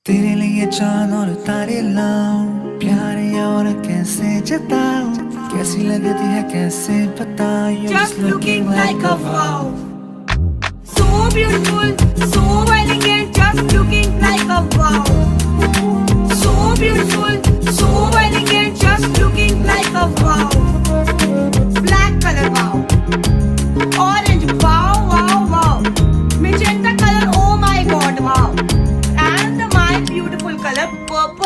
तेरे लिए चांद और तारे लाऊं, प्यारे और कैसे जताऊं, कैसी लगती है कैसे बताऊं, you're Just looking like a wow. So beautiful, so elegant, just looking like a wow. So beautiful, so elegant, just looking like a wow. Black color, wow. Orange, wow, wow, wow. Magenta color, oh my god, wow. And my beautiful color, purple.